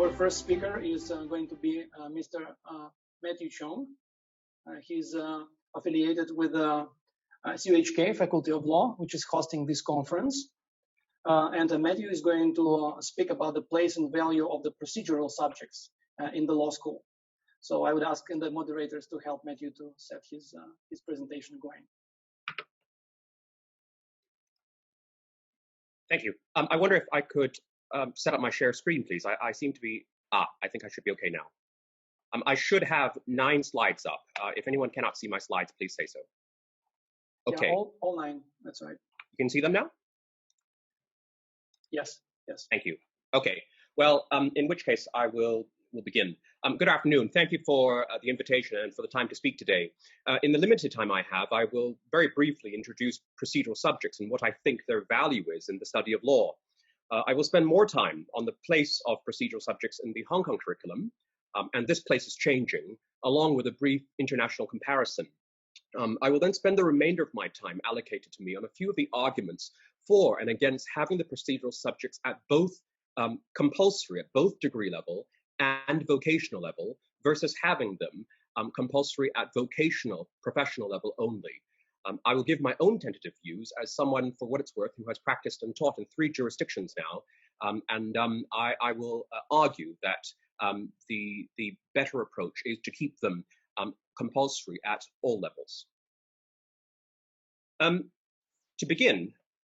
Our first speaker is going to be Mr. Matthew Cheung. He's affiliated with CUHK, Faculty of Law, which is hosting this conference. And Matthew is going to speak about the place and value of the procedural subjects in the law school. So I would ask the moderators to help Matthew to set his presentation going. Thank you. I wonder if I could set up my share screen, please. I seem to be, I think I should be okay now. I should have 9 slides up. If anyone cannot see my slides, please say so. Okay. Yeah, all 9, that's right. You can see them now? Yes, yes. Thank you. Okay, well, in which case I will begin. Good afternoon. Thank you for the invitation and for the time to speak today. In the limited time I have, I will very briefly introduce procedural subjects and what I think their value is in the study of law. I will spend more time on the place of procedural subjects in the Hong Kong curriculum, and this place is changing, along with a brief international comparison. I will then spend the remainder of my time allocated to me on a few of the arguments for and against having the procedural subjects at both compulsory, at both degree level and vocational level, versus having them compulsory at vocational, professional level only. I will give my own tentative views as someone, for what it's worth, who has practiced and taught in 3 jurisdictions now, I will argue that the better approach is to keep them compulsory at all levels. To begin,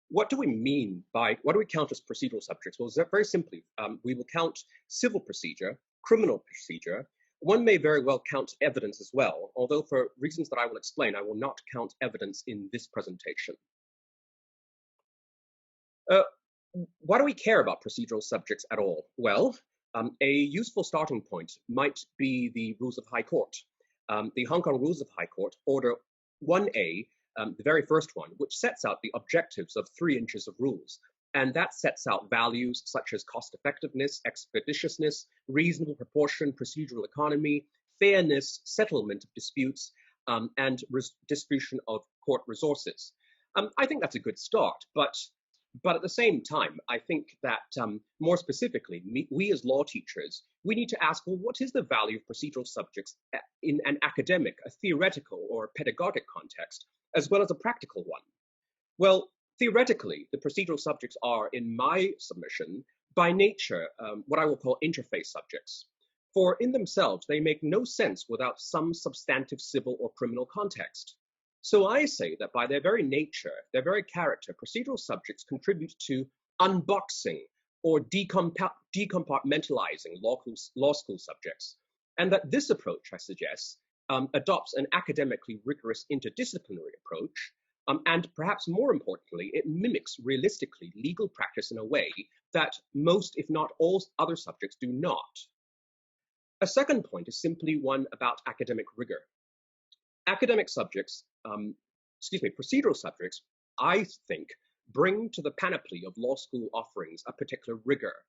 what do we mean by, what do we count as procedural subjects? Well, very simply, we will count civil procedure, criminal procedure. One may very well count evidence as well, although for reasons that I will explain, I will not count evidence in this presentation. Why do we care about procedural subjects at all? Well, a useful starting point might be the Rules of High Court. The Hong Kong Rules of High Court, Order 1A, the very first one, which sets out the objectives of 3 inches of rules. And that sets out values such as cost effectiveness, expeditiousness, reasonable proportion, procedural economy, fairness, settlement of disputes, and distribution of court resources. I think that's a good start, but at the same time, I think that more specifically, we as law teachers, we need to ask, well, what is the value of procedural subjects in an academic, a theoretical, or a pedagogic context, as well as a practical one? Well, theoretically, the procedural subjects are, in my submission, by nature, what I will call interface subjects. For in themselves, they make no sense without some substantive civil or criminal context. So I say that by their very nature, their very character, procedural subjects contribute to unboxing or decompartmentalizing law school subjects. And that this approach, I suggest, adopts an academically rigorous interdisciplinary approach, and perhaps more importantly, it mimics realistically legal practice in a way that most, if not all, other subjects do not. A second point is simply one about academic rigor. Academic subjects, procedural subjects, I think, bring to the panoply of law school offerings a particular rigor.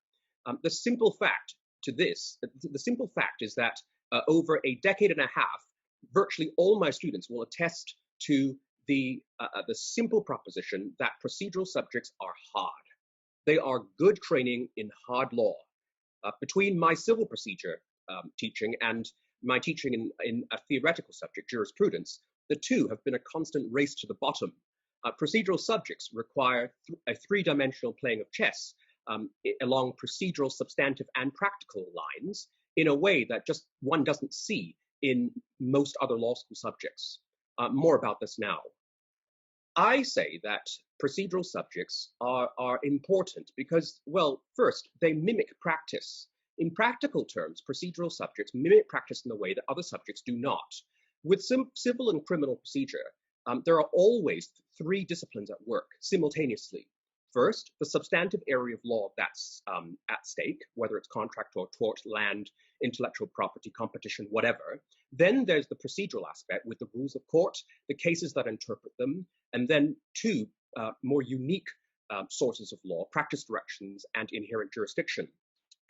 The simple fact is that over a decade and a half, virtually all my students will attest to the simple proposition that procedural subjects are hard. They are good training in hard law. Between my civil procedure teaching and my teaching in a theoretical subject, jurisprudence, the two have been a constant race to the bottom. Procedural subjects require a 3-dimensional playing of chess along procedural, substantive, and practical lines in a way that just one doesn't see in most other law school subjects. More about this now. I say that procedural subjects are important because, well, first, they mimic practice. In practical terms, procedural subjects mimic practice in a way that other subjects do not. With civil and criminal procedure, there are always 3 disciplines at work simultaneously. First, the substantive area of law that's at stake, whether it's contract or tort, land, intellectual property, competition, whatever. Then there's the procedural aspect with the rules of court, the cases that interpret them, and then 2 more unique sources of law, practice directions, and inherent jurisdiction.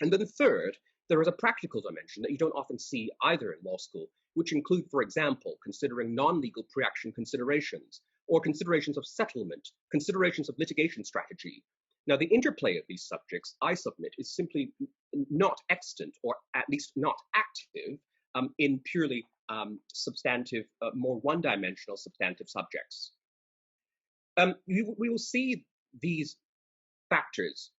And then third, there is a practical dimension that you don't often see either in law school, which include, for example, considering non-legal pre-action considerations, or considerations of settlement, considerations of litigation strategy. Now, the interplay of these subjects, I submit, is simply not extant, or at least not active, in purely substantive, more one-dimensional substantive subjects. We will see these factors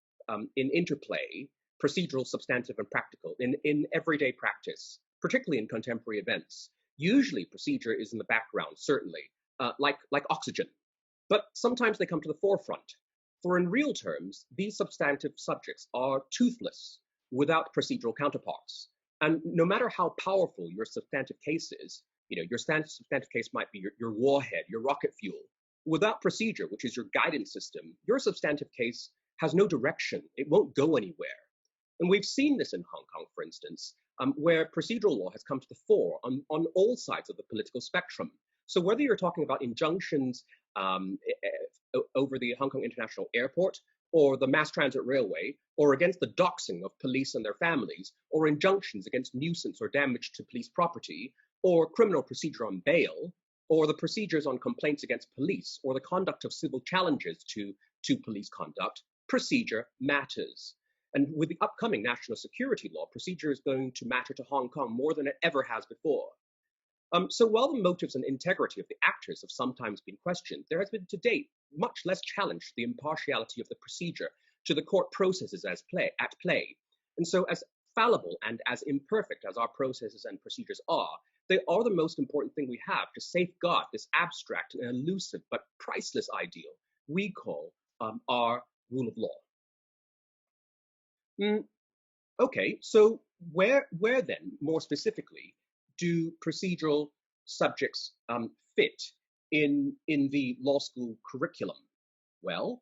in interplay, procedural, substantive, and practical, in everyday practice, particularly in contemporary events. Usually, procedure is in the background, certainly, like oxygen, but sometimes they come to the forefront. For in real terms, these substantive subjects are toothless without procedural counterparts. And no matter how powerful your substantive case is, your substantive case might be your warhead, your rocket fuel. Without procedure, which is your guidance system, your substantive case has no direction. It won't go anywhere. And we've seen this in Hong Kong, for instance, where procedural law has come to the fore on all sides of the political spectrum. So whether you're talking about injunctions over the Hong Kong International Airport, or the mass transit railway, or against the doxing of police and their families, or injunctions against nuisance or damage to police property, or criminal procedure on bail, or the procedures on complaints against police, or the conduct of civil challenges to police conduct, procedure matters. And with the upcoming national security law, procedure is going to matter to Hong Kong more than it ever has before. So while the motives and integrity of the actors have sometimes been questioned, there has been to date much less challenge to the impartiality of the procedure, to the court processes at play. And so as fallible and as imperfect as our processes and procedures are, they are the most important thing we have to safeguard this abstract and elusive but priceless ideal we call our rule of law. Okay, so where then, more specifically, do procedural subjects fit in the law school curriculum? Well,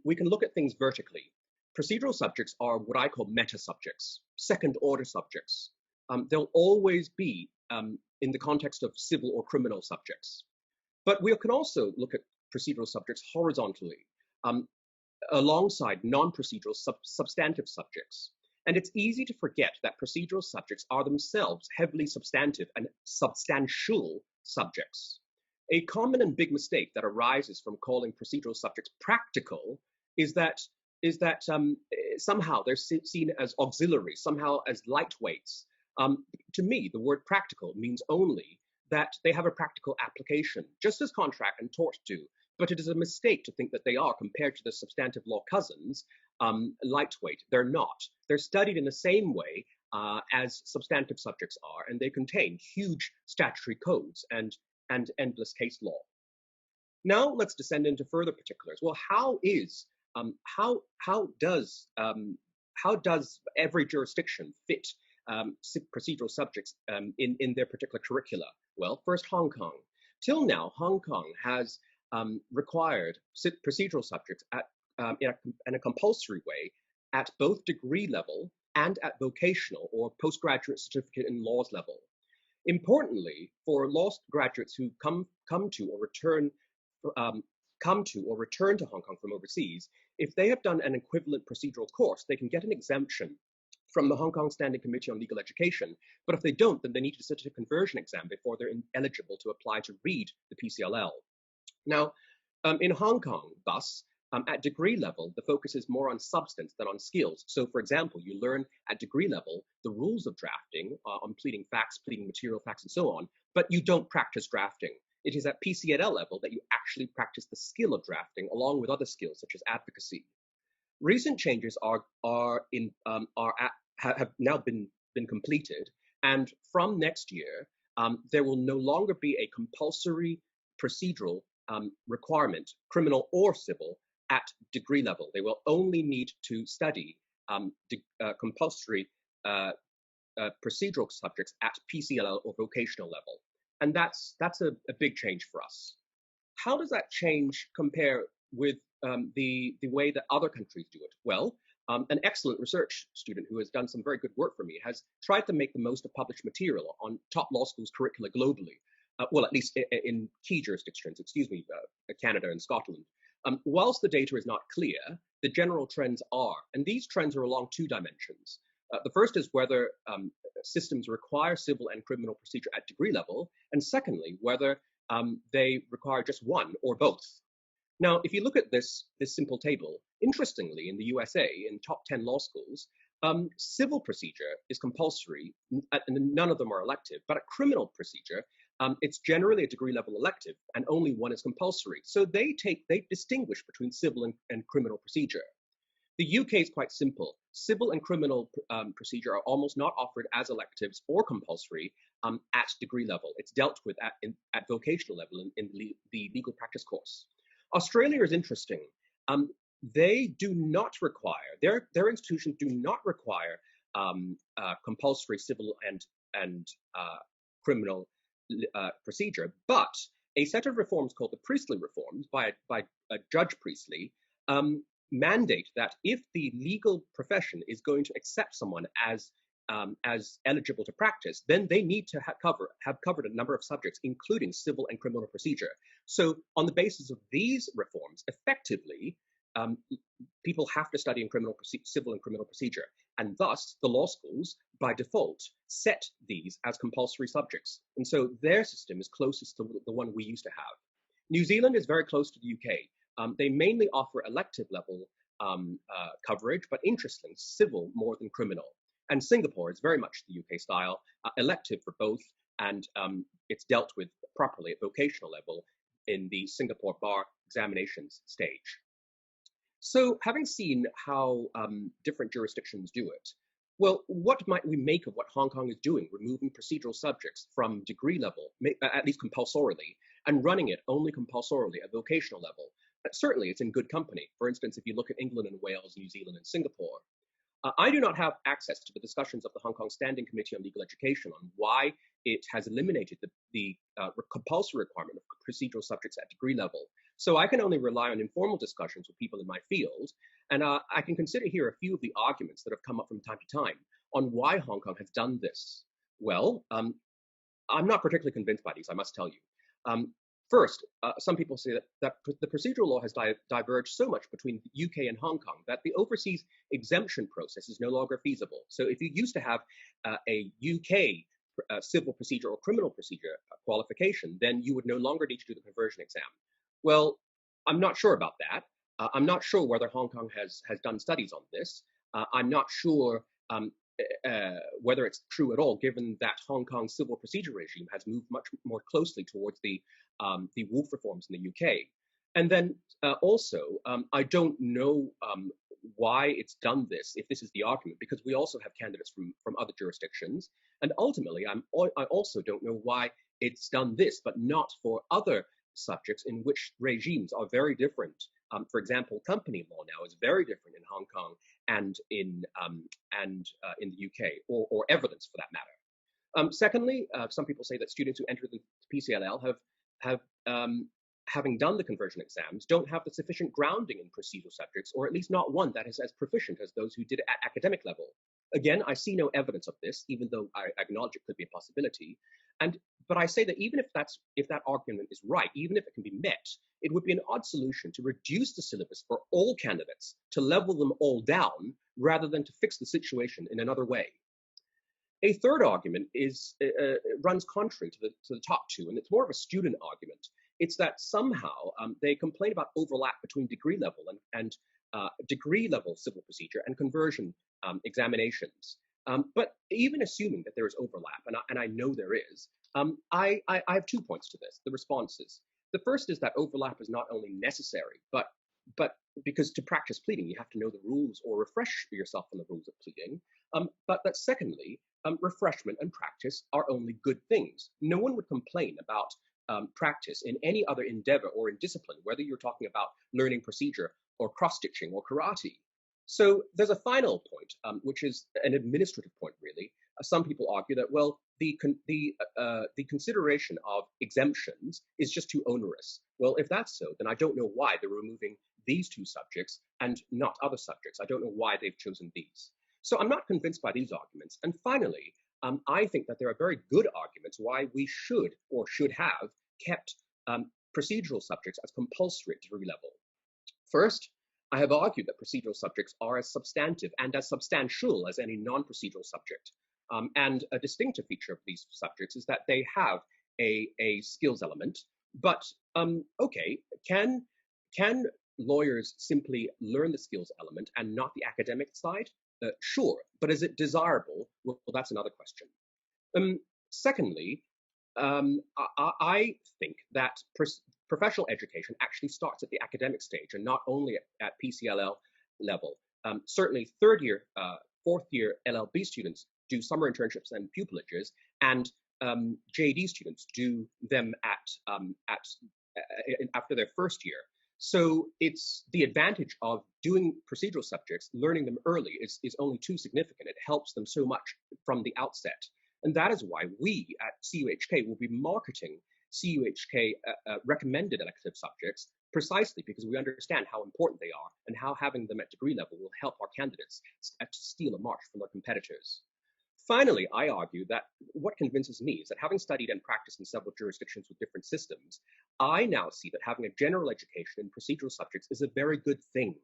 we can look at things vertically. Procedural subjects are what I call meta subjects, second order subjects. They'll always be in the context of civil or criminal subjects. But we can also look at procedural subjects horizontally, alongside non-procedural substantive subjects. And it's easy to forget that procedural subjects are themselves heavily substantive and substantial subjects. A common and big mistake that arises from calling procedural subjects practical is that somehow they're seen as auxiliaries, somehow as lightweights. To me, the word practical means only that they have a practical application, just as contract and tort do. But it is a mistake to think that they are, compared to the substantive law cousins, lightweight. They're not. They're studied in the same way as substantive subjects are, and they contain huge statutory codes and endless case law. Now let's descend into further particulars. Well, how does every jurisdiction fit procedural subjects in their particular curricula? Well, first, Hong Kong. Till now, Hong Kong has required procedural subjects in a compulsory way at both degree level and at vocational or postgraduate certificate in laws level. Importantly, for law graduates who come to or return to Hong Kong from overseas, if they have done an equivalent procedural course, they can get an exemption from the Hong Kong Standing Committee on Legal Education. But if they don't, then they need to sit a conversion exam before they're eligible to apply to read the PCLL. Now, in Hong Kong, thus, at degree level, the focus is more on substance than on skills. So, for example, you learn at degree level the rules of drafting on pleading facts, pleading material facts, and so on, but you don't practice drafting. It is at PCLL level that you actually practice the skill of drafting, along with other skills such as advocacy. Recent changes have now been completed, and from next year, there will no longer be a compulsory procedural requirement, criminal or civil, at degree level. They will only need to study compulsory procedural subjects at PCLL or vocational level. And that's a big change for us. How does that change compare with the way that other countries do it? Well, an excellent research student who has done some very good work for me has tried to make the most of published material on top law schools' curricula globally, well, at least in key jurisdictions, Canada and Scotland. Whilst the data is not clear, the general trends are, and these trends are along two dimensions. The first is whether systems require civil and criminal procedure at degree level, and secondly, whether they require just one or both. Now, if you look at this simple table, interestingly, in the USA, in top 10 law schools, civil procedure is compulsory, and none of them are elective, but a criminal procedure, it's generally a degree level elective, and only one is compulsory. So they distinguish between civil and criminal procedure. The UK is quite simple. Civil and criminal procedure are almost not offered as electives or compulsory at degree level. It's dealt with at vocational level in the legal practice course. Australia is interesting. They do not require, their institutions do not require compulsory civil and criminal procedure, but a set of reforms called the Priestley reforms by Judge Priestley mandate that if the legal profession is going to accept someone as eligible to practice, then they need to have covered a number of subjects, including civil and criminal procedure. So on the basis of these reforms, effectively, people have to study in civil and criminal procedure. And thus, the law schools, by default, set these as compulsory subjects. And so their system is closest to the one we used to have. New Zealand is very close to the UK. They mainly offer elective level coverage, but interestingly, civil more than criminal. And Singapore is very much the UK style, elective for both, and it's dealt with properly at vocational level in the Singapore bar examinations stage. So having seen how different jurisdictions do it, well, what might we make of what Hong Kong is doing, removing procedural subjects from degree level, at least compulsorily, and running it only compulsorily at vocational level? Certainly, it's in good company. For instance, if you look at England and Wales, New Zealand and Singapore, I do not have access to the discussions of the Hong Kong Standing Committee on Legal Education on why it has eliminated the compulsory requirement of procedural subjects at degree level. So I can only rely on informal discussions with people in my field, and I can consider here a few of the arguments that have come up from time to time on why Hong Kong has done this. Well, I'm not particularly convinced by these, I must tell you. First, some people say that the procedural law has diverged so much between the UK and Hong Kong that the overseas exemption process is no longer feasible. So if you used to have a UK civil procedure or criminal procedure qualification, then you would no longer need to do the conversion exam. Well, I'm not sure about that. I'm not sure whether Hong Kong has done studies on this. I'm not sure whether it's true at all, given that Hong Kong's civil procedure regime has moved much more closely towards the Wolf reforms in the UK. And then also, I don't know why it's done this, if this is the argument, because we also have candidates from other jurisdictions. And ultimately, I also don't know why it's done this, but not for other subjects in which regimes are very different. For example, company law now is very different in Hong Kong and in the UK, or evidence for that matter. Secondly, some people say that students who enter the PCLL having done the conversion exams, don't have the sufficient grounding in procedural subjects, or at least not one that is as proficient as those who did it at academic level. Again, I see no evidence of this, even though I acknowledge it could be a possibility. But I say that even if that argument is right, even if it can be met, it would be an odd solution to reduce the syllabus for all candidates, to level them all down, rather than to fix the situation in another way. A third argument runs contrary to the top two, and it's more of a student argument. It's that somehow they complain about overlap between degree level and degree level civil procedure and conversion examinations. But even assuming that there is overlap, and I know there is, I have 2 points to this, the responses. The first is that overlap is not only necessary, but because to practice pleading, you have to know the rules or refresh yourself on the rules of pleading. But that secondly, refreshment and practice are only good things. No one would complain about practice in any other endeavor or in discipline, whether you're talking about learning procedure or cross-stitching or karate. So there's a final point, which is an administrative point, really. Some people argue that, well, the consideration of exemptions is just too onerous. Well, if that's so, then I don't know why they're removing these two subjects and not other subjects. I don't know why they've chosen these. So I'm not convinced by these arguments. And finally, I think that there are very good arguments why we should or should have kept procedural subjects as compulsory at degree level. First, I have argued that procedural subjects are as substantive and as substantial as any non-procedural subject. And a distinctive feature of these subjects is that they have a skills element. But okay, can Can lawyers simply learn the skills element and not the academic side? Sure, but is it desirable? Well, that's another question. Secondly, I think that professional education actually starts at the academic stage and not only at PCLL level. Certainly, third year, fourth year LLB students do summer internships and pupilages, and JD students do them after their first year. So it's the advantage of doing procedural subjects, learning them early is only too significant. It helps them so much from the outset. And that is why we at CUHK will be marketing CUHK recommended elective subjects precisely because we understand how important they are and how having them at degree level will help our candidates to steal a march from their competitors. Finally, I argue that what convinces me is that having studied and practiced in several jurisdictions with different systems, I now see that having a general education in procedural subjects is a very good thing.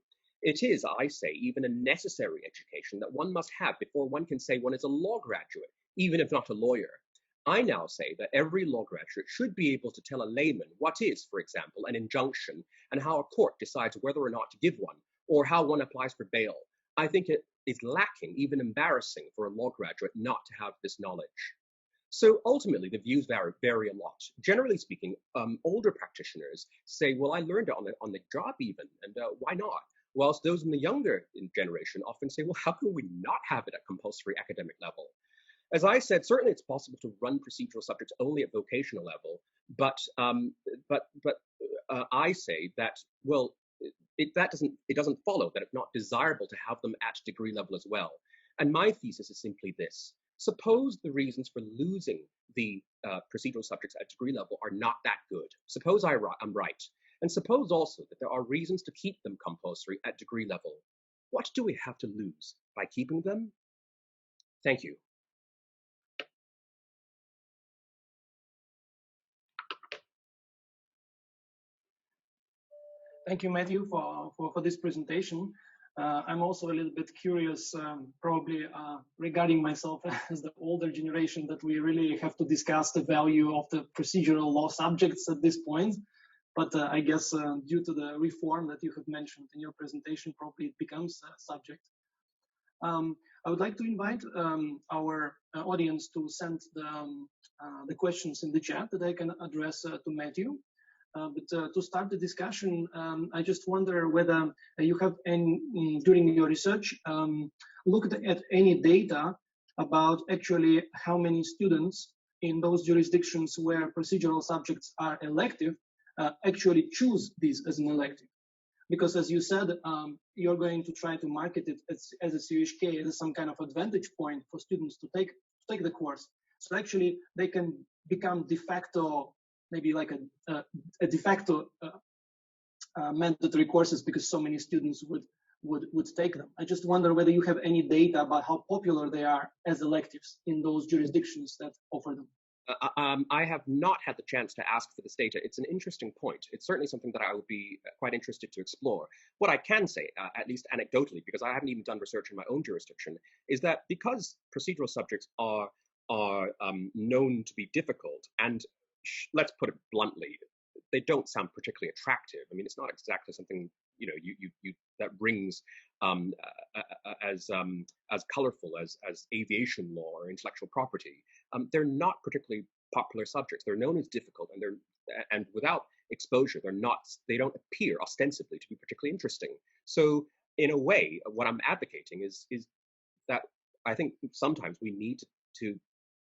It is, I say, even a necessary education that one must have before one can say one is a law graduate, even if not a lawyer. I now say that every law graduate should be able to tell a layman what is, for example, an injunction and how a court decides whether or not to give one, or how one applies for bail. I think it is lacking, even embarrassing for a law graduate not to have this knowledge. So ultimately, the views vary a lot. Generally speaking, older practitioners say, well, I learned it on the job even, and why not? Whilst those in the younger generation often say, well, how can we not have it at compulsory academic level? As I said, certainly it's possible to run procedural subjects only at vocational level, but I say that, well, it doesn't follow that it's not desirable to have them at degree level as well. And my thesis is simply this. Suppose the reasons for losing the procedural subjects at degree level are not that good. Suppose I'm right. And suppose also that there are reasons to keep them compulsory at degree level. What do we have to lose by keeping them? Thank you. Thank you, Matthew, for this presentation. I'm also a little bit curious, probably regarding myself as the older generation, that we really have to discuss the value of the procedural law subjects at this point. But I guess due to the reform that you have mentioned in your presentation, probably it becomes a subject. I would like to invite our audience to send the questions in the chat that I can address to Matthew. But to start the discussion, I just wonder whether you have, during your research, looked at any data about actually how many students in those jurisdictions where procedural subjects are elective actually choose these as an elective. Because as you said, you're going to try to market it as a CUHK, as some kind of advantage point for students to take the course. So actually they can become de facto, maybe like a de facto mandatory courses because so many students would take them. I just wonder whether you have any data about how popular they are as electives in those jurisdictions that offer them. I have not had the chance to ask for this data. It's an interesting point. It's certainly something that I would be quite interested to explore. What I can say, at least anecdotally, because I haven't even done research in my own jurisdiction, is that because procedural subjects are known to be difficult, and let's put it bluntly, they don't sound particularly attractive. I mean, it's not exactly something you that rings as colorful as aviation law or intellectual property. They're not particularly popular subjects. They're known as difficult, and without exposure, they don't appear ostensibly to be particularly interesting. So in a way, what I'm advocating is that I think sometimes we need to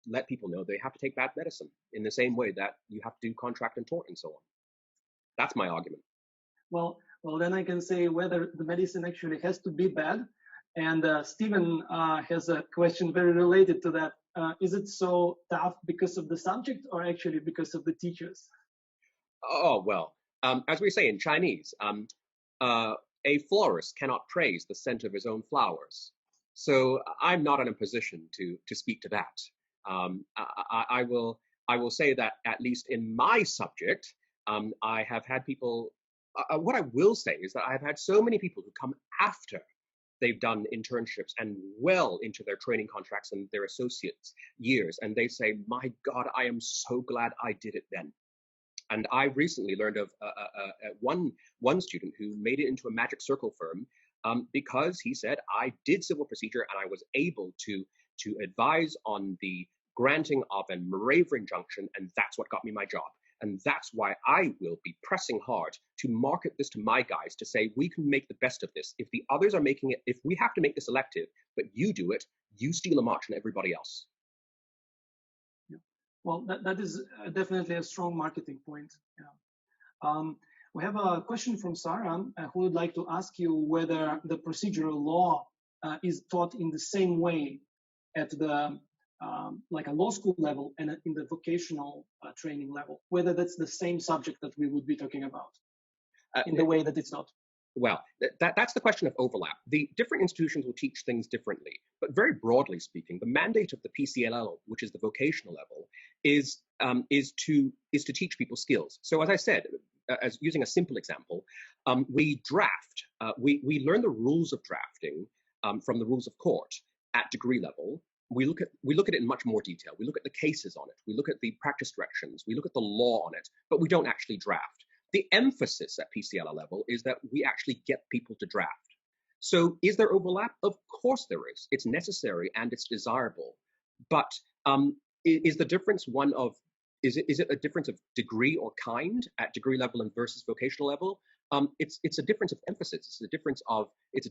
let people know they have to take bad medicine in the same way that you have to do contract and tort and so on. That's my argument. Well, then I can say whether the medicine actually has to be bad. And Stephen has a question very related to that. Is it so tough because of the subject or actually because of the teachers? Oh, well, as we say in Chinese, a florist cannot praise the scent of his own flowers. So I'm not in a position to speak to that. I will say that at least in my subject, I have had people, what I will say is that I've had so many people who come after they've done internships and well into their training contracts and their associates years, and they say, my God, I am so glad I did it then. And I recently learned of one student who made it into a magic circle firm because he said, I did civil procedure and I was able to advise on the granting of a Moravian injunction, and that's what got me my job. And that's why I will be pressing hard to market this to my guys to say, we can make the best of this. If the others are making it, if we have to make this elective, but you do it, you steal a march on everybody else. Yeah. Well, that is definitely a strong marketing point. Yeah. We have a question from Sarah who would like to ask you whether the procedural law is taught in the same way at the like a law school level and in the vocational training level, whether that's the same subject that we would be talking about in the way that it's not. Well, that's the question of overlap. The different institutions will teach things differently, but very broadly speaking, the mandate of the PCLL, which is the vocational level, is to teach people skills. So as I said, as using a simple example, we draft, we learn the rules of drafting from the rules of court at degree level. We look at it in much more detail. We look at the cases on it. We look at the practice directions. We look at the law on it, but we don't actually draft. The emphasis at PCLL level is that we actually get people to draft. So is there overlap? Of course there is. It's necessary and it's desirable. But is the difference one of, is it a difference of degree or kind at degree level and versus vocational level? It's a difference of emphasis. It's a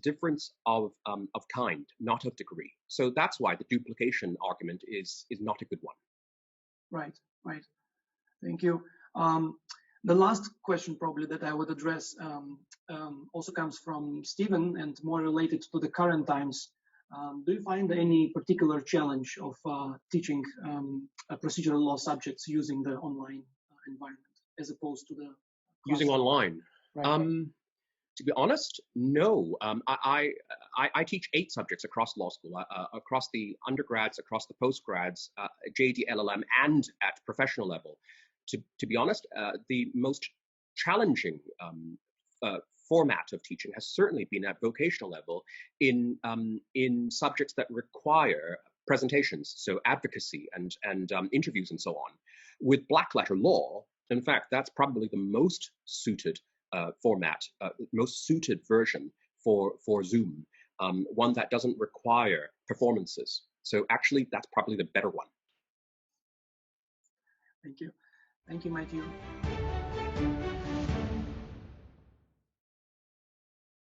difference of kind, not of degree. So that's why the duplication argument is not a good one. Right. Thank you. The last question probably that I would address also comes from Stephen and more related to the current times. Do you find any particular challenge of teaching procedural law subjects using the online environment as opposed to the using online? Right. To be honest, no. I teach 8 subjects across law school, across the undergrads, across the postgrads, JD, LLM, and at professional level. To be honest, the most challenging format of teaching has certainly been at vocational level in subjects that require presentations, so advocacy and interviews and so on. With black letter law, in fact, that's probably the most suited format, most suited version for Zoom, one that doesn't require performances. So actually, that's probably the better one. Thank you. Thank you, Matthew.